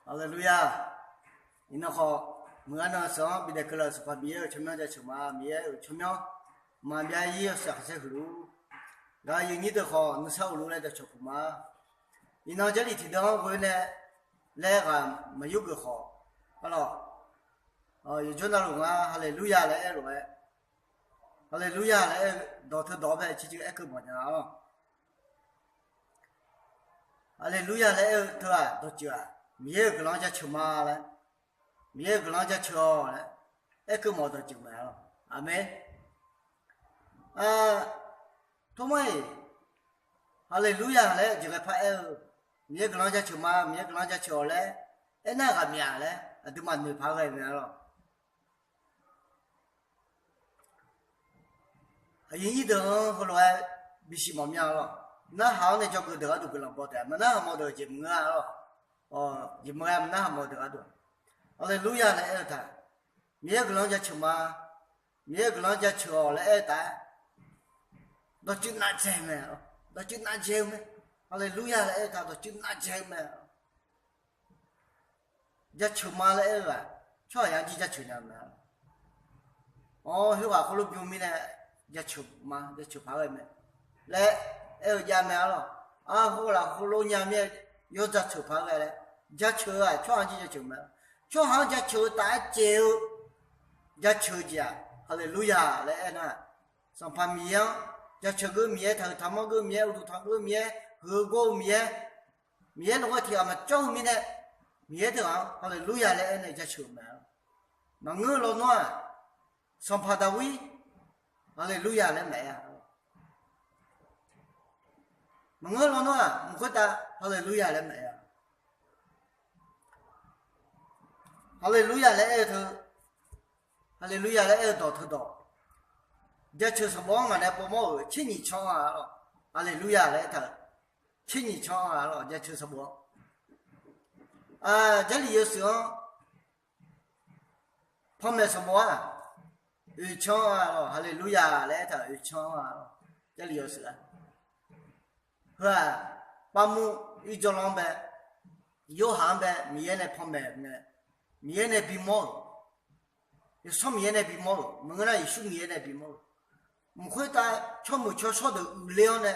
哈利路亚！你那好，我那上别的去了是把别全面在出嘛，别全面，嘛别也是还是路，然后有你的好，你上路来的出嘛，你那这里听到我呢，来个没有个好，好了，有就那路啊，哈利路亚来来，哈利路亚来到头到尾去就一个么子啊，哈利路亚来头啊，到久啊。别个人家吃嘛了，别个人家吃了，一个毛都就没了，阿妹，他们，哈利路亚嘞，就个拍别个人家吃嘛，别个人家吃了，那个面嘞，都蛮没拍个面了，一等后来必须没面了，那好呢，叫个得都不能包的，没那毛都就没了。你们还那么得多，后来路亚来他，每个人家吃嘛，每个人家吃来他，那就拿钱没，那就拿钱没，后来路亚来他，那就拿钱没，家吃嘛来个，吃样子家吃样没，是吧？后来表面呢，家吃嘛，家吃怕个没，来家没了，后来家没。有这抽牌来了，家抽啊，抽上去就抽嘛，抽上家抽大酒，家抽家，哈利路亚来那，上盘面，家抽个面头，他们个面，头汤个面，河个面，面那个天嘛，正面的面头啊，哈利路亚来那家抽嘛，那我老暖，上盘大位，哈利路亚来买啊。我老暖，我觉得哈利路亚来买啊，哈利路亚来头，哈利路亚来到头到，这就是忙啊来不忙，请你抢啊了，哈利路亚来头，请你抢啊了，这就是忙，这里有时候旁边什么啊，有抢啊了，哈利路亚来头有抢啊了，这里有时。是吧？把木一脚两百，有航班，面来旁边呢，面来比毛，有什面来比毛？我那有什面来比毛？我回答全部吃啥的无聊呢？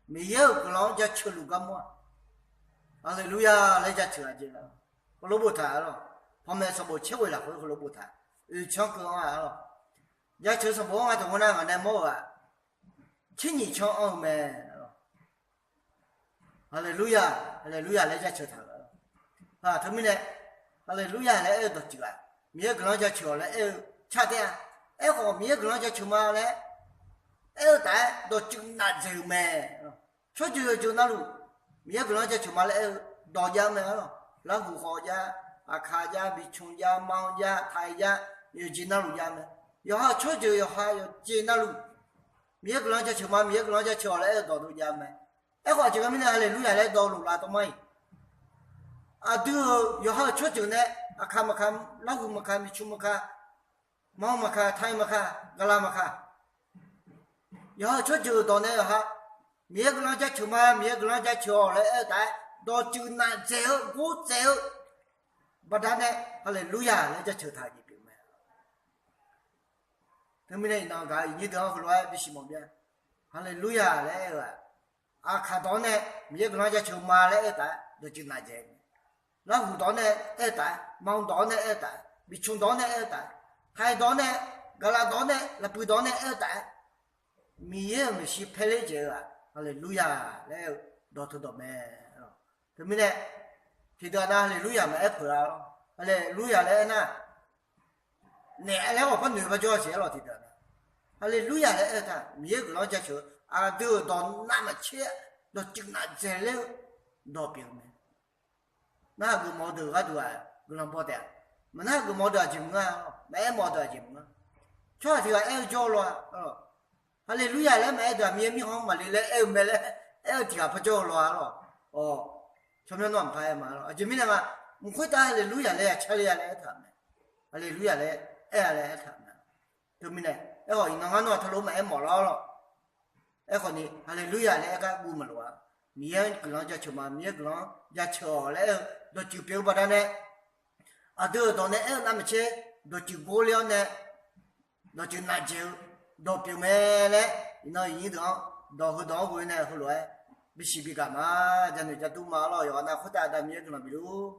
没有个人家吃路干嘛？阿利路亚来家吃啊去了，我萝卜谈了，旁边什么吃回来回萝卜谈，抢个啊了，家吃什么啊？同那个那毛啊，请你抢澳门。哈利路亚，哈利路亚来家吃他了，他们呢，哈利路亚来到这个，每个人家吃了，吃的，好，每个人家吃嘛嘞，带到就那走没，说就那路，每个人家吃嘛嘞，到家没了，然后好家，卡家、比穷家、忙家、太家，有进那路家没，要好吃就要好要进那路，每个人家吃嘛，每个人家吃了，到都家没。好，这个明天哈利路亚来到路啦，都没。都要好吃就呢，看没看，老虎没看，米虫没看，猫没看，太没看，个啦没看。要好吃就到那哈，每个人家吃嘛，每个人家吃来带，到就那走，我走，不然呢，哈利路亚来家吃他一边没。他们呢，那个你等会来必须毛病，哈利路亚来个。看到呢，每个人家吃嘛来带，都就那些。那湖到呢带，忙到呢带，米虫到呢带，海到呢，格拉到呢，那北到呢带，没些拍来这个，哈利路亚来到头到没，他们呢，提到那哈利路亚没拍了，哈利路亚来那，来我把女把叫谁了提到的，哈利路亚来带，每个人家吃。都到那么切，到就那材料到表面，那个毛头啊多啊，个人包的，没那个毛头就没啊，没毛头就没，瞧这个叫了，哈利路亚来买的，面好嘛来买来这个不叫了，全面乱拍嘛了，就明天嘛，我回答哈利路亚来吃了来他们，哈利路亚来来他们，就明天，好，你那他老买毛了。好呢，哈利路亚来个我们了，每个人家吃嘛，每个人家吃了，都就表不得呢，啊，都到呢，那么些都就过了呢，那就拿酒，都表妹呢，那一趟到后到过呢，后来必须比干嘛？咱那家都马了，要那后代的面子了，比如。